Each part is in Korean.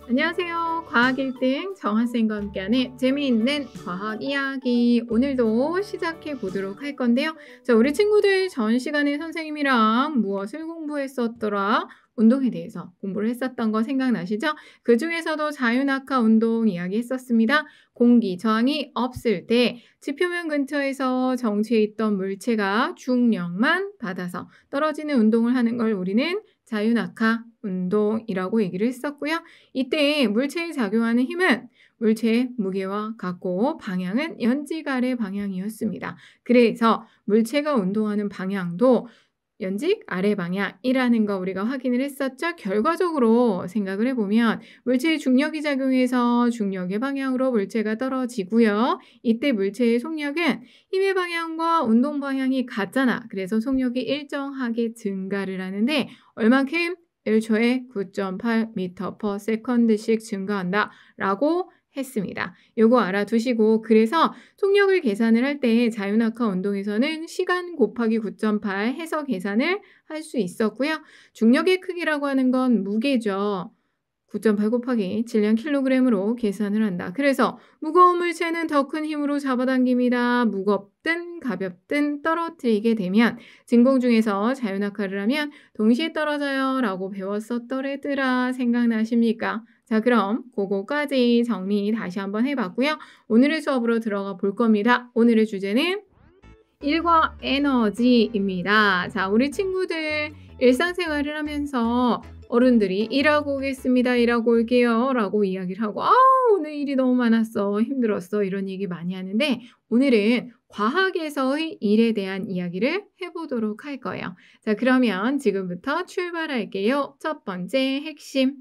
안녕하세요. 과학 1등 정한쌤과 함께하는 재미있는 과학 이야기. 오늘도 시작해 보도록 할 건데요. 자, 우리 친구들 전 시간에 선생님이랑 무엇을 공부했었더라? 운동에 대해서 공부를 했었던 거 생각나시죠? 그 중에서도 자유낙하 운동 이야기 했었습니다. 공기 저항이 없을 때 지표면 근처에서 정체해 있던 물체가 중력만 받아서 떨어지는 운동을 하는 걸 우리는 자유낙하 운동이라고 얘기를 했었고요. 이때 물체에 작용하는 힘은 물체의 무게와 같고 방향은 연직 아래 방향이었습니다. 그래서 물체가 운동하는 방향도 연직 아래 방향이라는 거 우리가 확인을 했었죠. 결과적으로 생각을 해보면 물체의 중력이 작용해서 중력의 방향으로 물체가 떨어지고요. 이때 물체의 속력은 힘의 방향과 운동 방향이 같잖아. 그래서 속력이 일정하게 증가를 하는데 얼만큼? 1초에 9.8m/s씩 증가한다 라고 했습니다. 요거 알아두시고 그래서 속력을 계산을 할 때 자유낙하 운동에서는 시간 곱하기 9.8 해서 계산을 할 수 있었고요. 중력의 크기라고 하는 건 무게죠. 9.8 곱하기 질량 킬로그램으로 계산을 한다. 그래서 무거운 물체는 더 큰 힘으로 잡아당깁니다. 무겁든 가볍든 떨어뜨리게 되면 진공 중에서 자유낙하를 하면 동시에 떨어져요 라고 배웠었더래더라. 생각나십니까? 자, 그럼 그거까지 정리 다시 한번 해봤고요. 오늘의 수업으로 들어가 볼 겁니다. 오늘의 주제는 일과 에너지입니다. 자, 우리 친구들 일상생활을 하면서 어른들이 일하고 오겠습니다. 일하고 올게요. 라고 이야기를 하고 오늘 일이 너무 많았어. 힘들었어. 이런 얘기 많이 하는데 오늘은 과학에서의 일에 대한 이야기를 해보도록 할 거예요. 자, 그러면 지금부터 출발할게요. 첫 번째 핵심.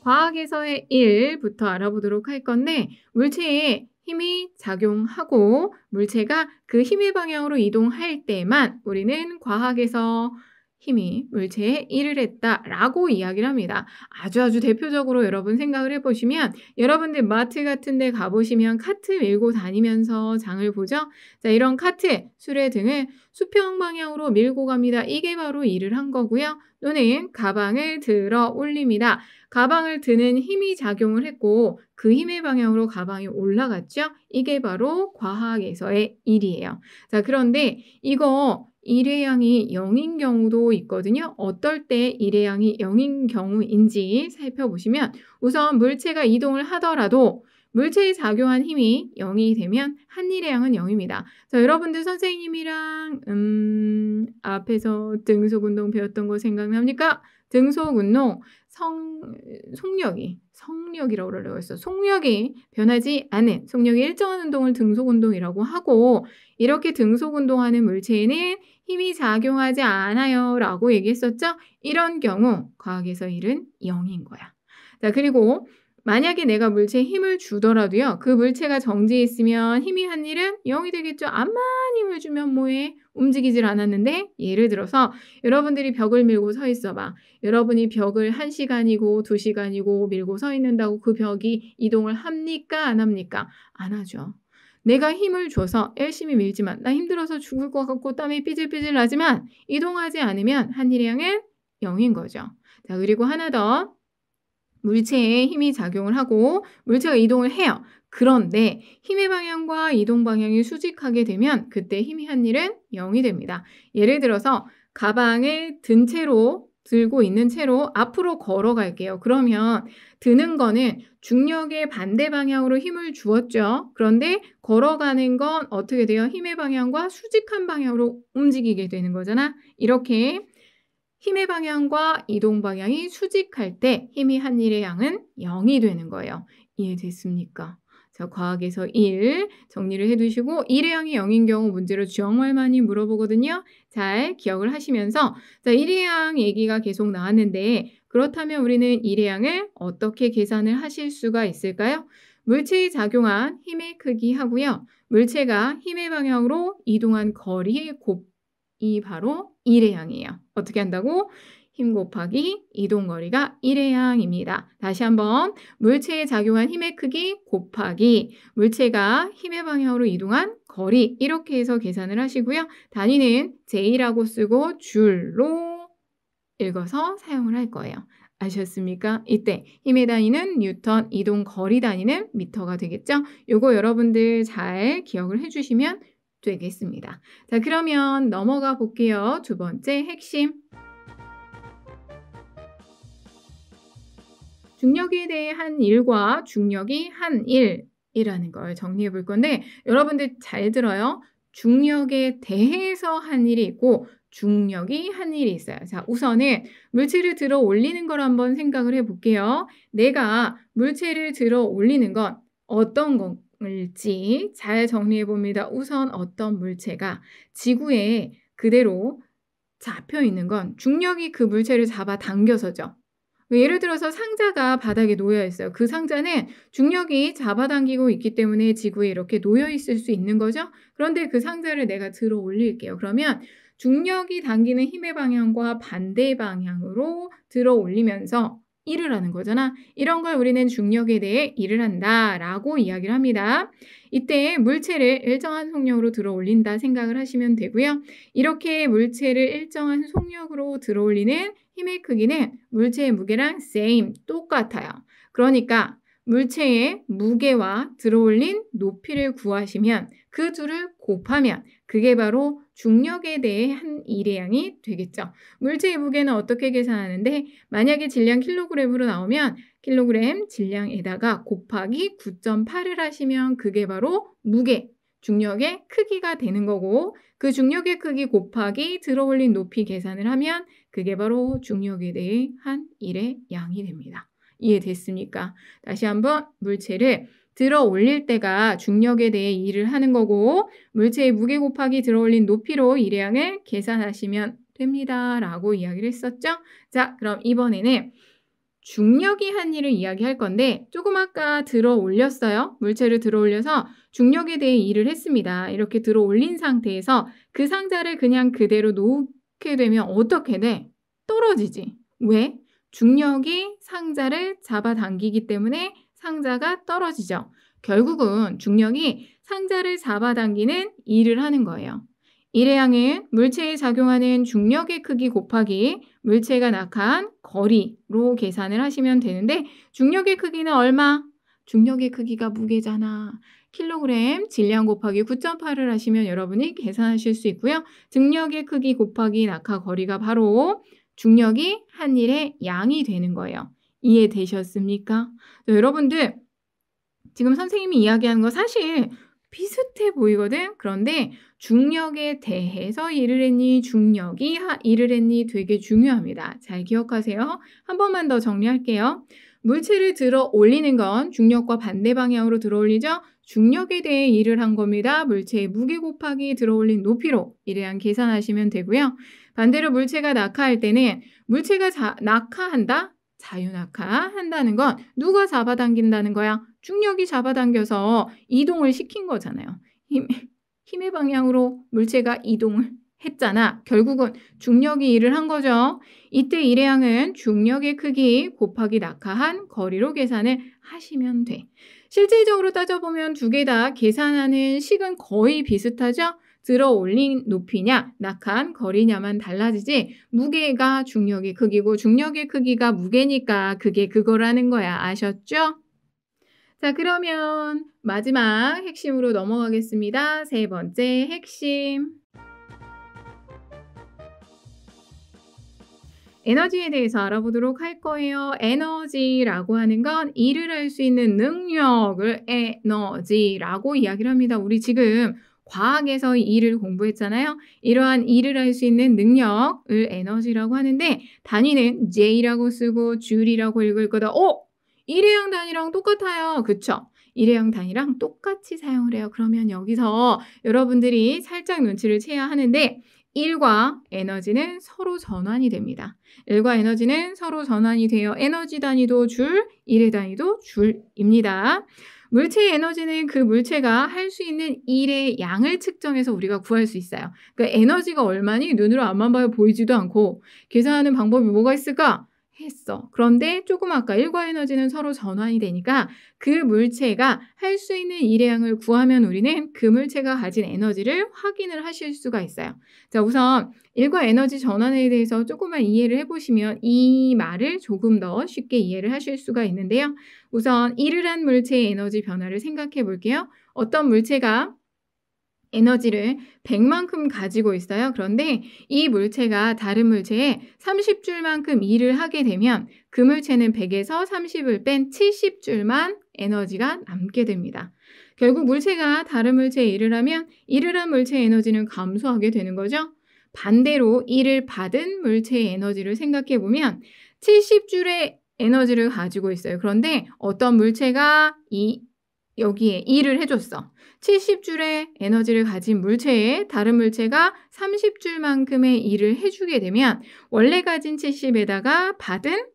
과학에서의 일부터 알아보도록 할 건데 물체에 힘이 작용하고 물체가 그 힘의 방향으로 이동할 때만 우리는 과학에서 힘이 물체에 일을 했다라고 이야기를 합니다. 아주 대표적으로 여러분 생각을 해보시면 여러분들 마트 같은 데 가보시면 카트 밀고 다니면서 장을 보죠. 자, 이런 카트, 수레 등을 수평 방향으로 밀고 갑니다. 이게 바로 일을 한 거고요. 또는 가방을 들어 올립니다. 가방을 드는 힘이 작용을 했고 그 힘의 방향으로 가방이 올라갔죠. 이게 바로 과학에서의 일이에요. 자, 그런데 이거 일의 양이 0인 경우도 있거든요. 어떨 때 일의 양이 0인 경우인지 살펴보시면 우선 물체가 이동을 하더라도 물체에 작용한 힘이 0이 되면 한 일의 양은 0입니다. 자, 여러분들 선생님이랑 앞에서 등속운동 배웠던 거 생각납니까? 등속운동 성력이라고 그러려고 했어. 속력이 변하지 않은 속력이 일정한 운동을 등속운동이라고 하고 이렇게 등속운동하는 물체에는 힘이 작용하지 않아요 라고 얘기했었죠. 이런 경우 과학에서 일은 0인 거야. 자, 그리고 만약에 내가 물체에 힘을 주더라도요. 그 물체가 정지해 있으면 힘이 한 일은 0이 되겠죠. 암만 힘을 주면 뭐해? 움직이질 않았는데 예를 들어서 여러분들이 벽을 밀고 서 있어 봐. 여러분이 벽을 1시간이고 2시간이고 밀고 서 있는다고 그 벽이 이동을 합니까? 안 합니까? 안 하죠. 내가 힘을 줘서 열심히 밀지만 나 힘들어서 죽을 것 같고 땀이 삐질삐질 나지만 이동하지 않으면 한 일의 양은 0인 거죠. 자, 그리고 하나 더. 물체에 힘이 작용을 하고 물체가 이동을 해요. 그런데 힘의 방향과 이동 방향이 수직하게 되면 그때 힘이 한 일은 0이 됩니다. 예를 들어서 가방을 들고 있는 채로 앞으로 걸어갈게요. 그러면 드는 거는 중력의 반대 방향으로 힘을 주었죠. 그런데 걸어가는 건 어떻게 돼요? 힘의 방향과 수직한 방향으로 움직이게 되는 거잖아. 이렇게 힘의 방향과 이동 방향이 수직할 때 힘이 한 일의 양은 0이 되는 거예요. 이해됐습니까? 자, 과학에서 1 정리를 해두시고 1의 양이 0인 경우 문제로 정말 많이 물어보거든요. 잘 기억을 하시면서 자, 1의 양 얘기가 계속 나왔는데 그렇다면 우리는 1의 양을 어떻게 계산을 하실 수가 있을까요? 물체에 작용한 힘의 크기 하고요. 물체가 힘의 방향으로 이동한 거리의 곱이 바로 1의 양이에요. 어떻게 한다고? 힘 곱하기 이동거리가 1의 양입니다. 다시 한번 물체에 작용한 힘의 크기 곱하기 물체가 힘의 방향으로 이동한 거리 이렇게 해서 계산을 하시고요. 단위는 J라고 쓰고 줄로 읽어서 사용을 할 거예요. 아셨습니까? 이때 힘의 단위는 뉴턴, 이동 거리 단위는 미터가 되겠죠? 요거 여러분들 잘 기억을 해주시면 되겠습니다. 자, 그러면 넘어가 볼게요. 두 번째 핵심. 중력에 대해 한 일과 중력이 한 일이라는 걸 정리해 볼 건데 여러분들 잘 들어요. 중력에 대해서 한 일이 있고 중력이 한 일이 있어요. 자, 우선은 물체를 들어 올리는 걸 한번 생각을 해 볼게요. 내가 물체를 들어 올리는 건 어떤 건지 잘 정리해 봅니다. 우선 어떤 물체가 지구에 그대로 잡혀 있는 건 중력이 그 물체를 잡아 당겨서죠. 예를 들어서 상자가 바닥에 놓여 있어요. 그 상자는 중력이 잡아당기고 있기 때문에 지구에 이렇게 놓여 있을 수 있는 거죠. 그런데 그 상자를 내가 들어 올릴게요. 그러면 중력이 당기는 힘의 방향과 반대 방향으로 들어 올리면서 일을 하는 거잖아. 이런 걸 우리는 중력에 대해 일을 한다라고 이야기를 합니다. 이때 물체를 일정한 속력으로 들어 올린다 생각을 하시면 되고요. 이렇게 물체를 일정한 속력으로 들어 올리는 힘의 크기는 물체의 무게랑 same, 똑같아요. 그러니까 물체의 무게와 들어 올린 높이를 구하시면 그 둘을 곱하면 그게 바로 중력에 대해 한 일의 양이 되겠죠. 물체의 무게는 어떻게 계산하는데 만약에 질량 킬로그램으로 나오면 킬로그램 질량에다가 곱하기 9.8을 하시면 그게 바로 무게, 중력의 크기가 되는 거고 그 중력의 크기 곱하기 들어 올린 높이 계산을 하면 그게 바로 중력에 대해 한 일의 양이 됩니다. 이해됐습니까? 다시 한번 물체를 들어 올릴 때가 중력에 대해 일을 하는 거고 물체의 무게 곱하기 들어 올린 높이로 일의 양을 계산하시면 됩니다. 라고 이야기를 했었죠? 자, 그럼 이번에는 중력이 한 일을 이야기할 건데 조금 아까 들어 올렸어요. 물체를 들어 올려서 중력에 대해 일을 했습니다. 이렇게 들어 올린 상태에서 그 상자를 그냥 그대로 놓게 되면 어떻게 돼? 떨어지지. 왜? 중력이 상자를 잡아당기기 때문에 상자가 떨어지죠. 결국은 중력이 상자를 잡아당기는 일을 하는 거예요. 일의 양은 물체에 작용하는 중력의 크기 곱하기 물체가 낙하한 거리로 계산을 하시면 되는데 중력의 크기는 얼마? 중력의 크기가 무게잖아. 킬로그램 질량 곱하기 9.8을 하시면 여러분이 계산하실 수 있고요. 중력의 크기 곱하기 낙하 거리가 바로 중력이 한 일의 양이 되는 거예요. 이해되셨습니까? 여러분들 지금 선생님이 이야기하는 거 사실 비슷해 보이거든? 그런데 중력에 대해서 일을 했니? 중력이 일을 했니? 되게 중요합니다. 잘 기억하세요. 한 번만 더 정리할게요. 물체를 들어 올리는 건 중력과 반대 방향으로 들어 올리죠? 중력에 대해 일을 한 겁니다. 물체의 무게 곱하기 들어 올린 높이로 일에 대한 계산하시면 되고요. 반대로 물체가 낙하할 때는 물체가 낙하한다? 자유낙하한다는 건 누가 잡아당긴다는 거야? 중력이 잡아당겨서 이동을 시킨 거잖아요. 힘의 방향으로 물체가 이동을 했잖아. 결국은 중력이 일을 한 거죠. 이때 일의 양은 중력의 크기 곱하기 낙하한 거리로 계산을 하시면 돼. 실질적으로 따져보면 두 개 다 계산하는 식은 거의 비슷하죠? 들어 올린 높이냐 낙하한 거리냐만 달라지지 무게가 중력의 크기고 중력의 크기가 무게니까 그게 그거라는 거야. 아셨죠? 자, 그러면 마지막 핵심으로 넘어가겠습니다. 세 번째 핵심. 에너지에 대해서 알아보도록 할 거예요. 에너지라고 하는 건 일을 할 수 있는 능력을 에너지라고 이야기를 합니다. 우리 지금 과학에서 일을 공부했잖아요. 이러한 일을 할 수 있는 능력을 에너지라고 하는데 단위는 J라고 쓰고 줄이라고 읽을 거다. 일회용 단위랑 똑같아요. 그쵸? 일회용 단위랑 똑같이 사용을 해요. 그러면 여기서 여러분들이 살짝 눈치를 채야 하는데 1과 에너지는 서로 전환이 됩니다. 1과 에너지는 서로 전환이 돼요. 에너지 단위도 줄, 일의 단위도 줄입니다. 물체의 에너지는 그 물체가 할 수 있는 일의 양을 측정해서 우리가 구할 수 있어요. 그러니까 에너지가 얼마니 눈으로 앞만 봐요 보이지도 않고 계산하는 방법이 뭐가 있을까? 했어. 그런데 조금 아까 일과 에너지는 서로 전환이 되니까 그 물체가 할 수 있는 일의 양을 구하면 우리는 그 물체가 가진 에너지를 확인을 하실 수가 있어요. 자, 우선 일과 에너지 전환에 대해서 조금만 이해를 해보시면 이 말을 조금 더 쉽게 이해를 하실 수가 있는데요. 우선 일을 한 물체의 에너지 변화를 생각해 볼게요. 어떤 물체가 에너지를 100만큼 가지고 있어요. 그런데 이 물체가 다른 물체에 30줄만큼 일을 하게 되면 그 물체는 100에서 30을 뺀 70줄만 에너지가 남게 됩니다. 결국 물체가 다른 물체에 일을 하면 일을 한 물체의 에너지는 감소하게 되는 거죠. 반대로 일을 받은 물체의 에너지를 생각해 보면 70줄의 에너지를 가지고 있어요. 그런데 어떤 물체가 여기에 일을 해줬어. 70줄의 에너지를 가진 물체에 다른 물체가 30줄만큼의 일을 해주게 되면 원래 가진 70에다가 받은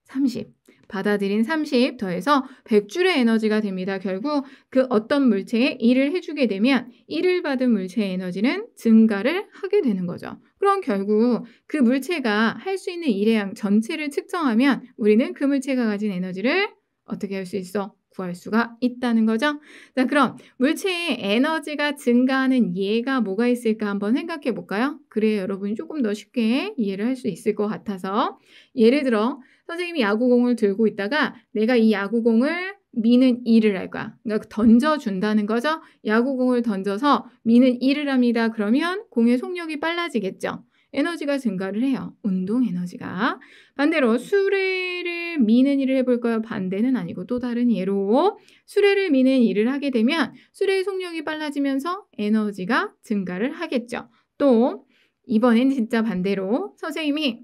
30, 받아들인 30 더해서 100줄의 에너지가 됩니다. 결국 그 어떤 물체에 일을 해주게 되면 일을 받은 물체의 에너지는 증가를 하게 되는 거죠. 그럼 결국 그 물체가 할 수 있는 일의 양 전체를 측정하면 우리는 그 물체가 가진 에너지를 어떻게 할 수 있어? 구할 수가 있다는 거죠. 자, 그럼 물체의 에너지가 증가하는 예가 뭐가 있을까 한번 생각해 볼까요? 그래야 여러분이 조금 더 쉽게 이해를 할 수 있을 것 같아서 예를 들어 선생님이 야구공을 들고 있다가 내가 이 야구공을 미는 일을 할 거야. 그러니까 던져준다는 거죠. 야구공을 던져서 미는 일을 합니다. 그러면 공의 속력이 빨라지겠죠. 에너지가 증가를 해요. 운동 에너지가. 반대로 수레를 미는 일을 해볼까요? 반대는 아니고 또 다른 예로 수레를 미는 일을 하게 되면 수레의 속력이 빨라지면서 에너지가 증가를 하겠죠. 또 이번엔 진짜 반대로 선생님이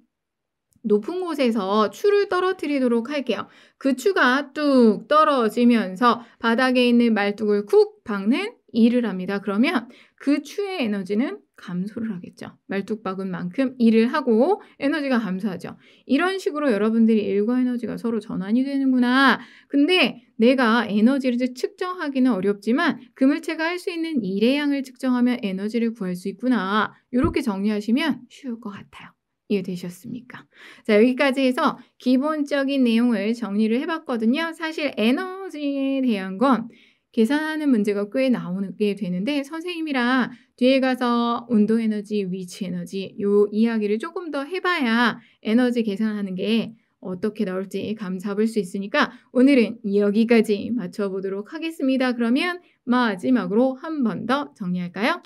높은 곳에서 추를 떨어뜨리도록 할게요. 그 추가 뚝 떨어지면서 바닥에 있는 말뚝을 쿡 박는 일을 합니다. 그러면 그 추의 에너지는 감소를 하겠죠. 말뚝 박은 만큼 일을 하고 에너지가 감소하죠. 이런 식으로 여러분들이 일과 에너지가 서로 전환이 되는구나. 근데 내가 에너지를 측정하기는 어렵지만 그 물체가 할 수 있는 일의 양을 측정하면 에너지를 구할 수 있구나. 이렇게 정리하시면 쉬울 것 같아요. 이해되셨습니까? 자, 여기까지 해서 기본적인 내용을 정리를 해봤거든요. 사실 에너지에 대한 건 계산하는 문제가 꽤 나오게 되는데 선생님이랑 뒤에 가서 운동 에너지, 위치 에너지 요 이야기를 조금 더 해봐야 에너지 계산하는 게 어떻게 나올지 감 잡을 수 있으니까 오늘은 여기까지 맞춰보도록 하겠습니다. 그러면 마지막으로 한 번 더 정리할까요?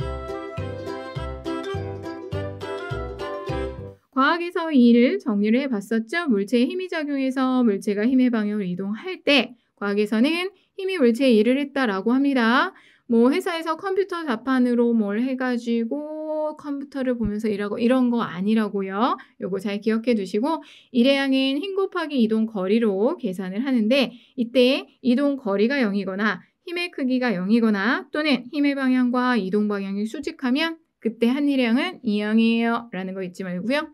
과학에서 이 일을 정리를 해봤었죠. 물체에 힘이 작용해서 물체가 힘의 방향으로 이동할 때 과학에서는 힘이 물체에 일을 했다라고 합니다. 뭐 회사에서 컴퓨터 자판으로 뭘 해가지고 컴퓨터를 보면서 일하고 이런 거 아니라고요. 요거 잘 기억해 두시고 일의 양은 힘 곱하기 이동 거리로 계산을 하는데 이때 이동 거리가 0이거나 힘의 크기가 0이거나 또는 힘의 방향과 이동 방향이 수직하면 그때 한 일의 양은 2양이에요. 라는 거 잊지 말고요.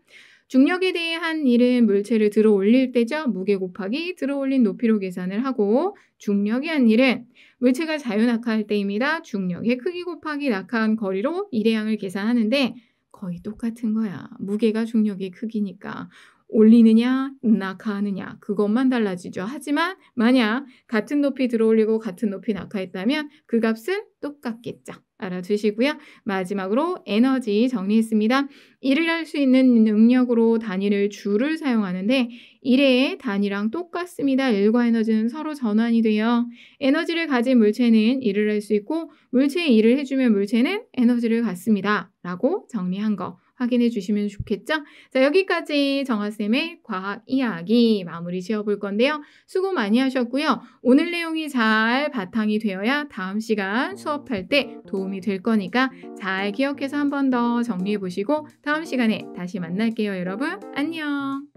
중력에 대해 한 일은 물체를 들어 올릴 때죠. 무게 곱하기 들어 올린 높이로 계산을 하고 중력이 한 일은 물체가 자유낙하할 때입니다. 중력의 크기 곱하기 낙하한 거리로 일의 양을 계산하는데 거의 똑같은 거야. 무게가 중력의 크기니까. 올리느냐 낙하하느냐 그것만 달라지죠. 하지만 만약 같은 높이 들어 올리고 같은 높이 낙하했다면 그 값은 똑같겠죠. 알아두시고요. 마지막으로 에너지 정리했습니다. 일을 할 수 있는 능력으로 단위를 줄을 사용하는데 일의 단위랑 똑같습니다. 일과 에너지는 서로 전환이 돼요. 에너지를 가진 물체는 일을 할 수 있고 물체에 일을 해주면 물체는 에너지를 갖습니다. 라고 정리한 거 확인해 주시면 좋겠죠? 자, 여기까지 정아쌤의 과학 이야기 마무리 지어볼 건데요. 수고 많이 하셨고요. 오늘 내용이 잘 바탕이 되어야 다음 시간 수업할 때 도움이 될 거니까 잘 기억해서 한 번 더 정리해 보시고 다음 시간에 다시 만날게요, 여러분. 안녕.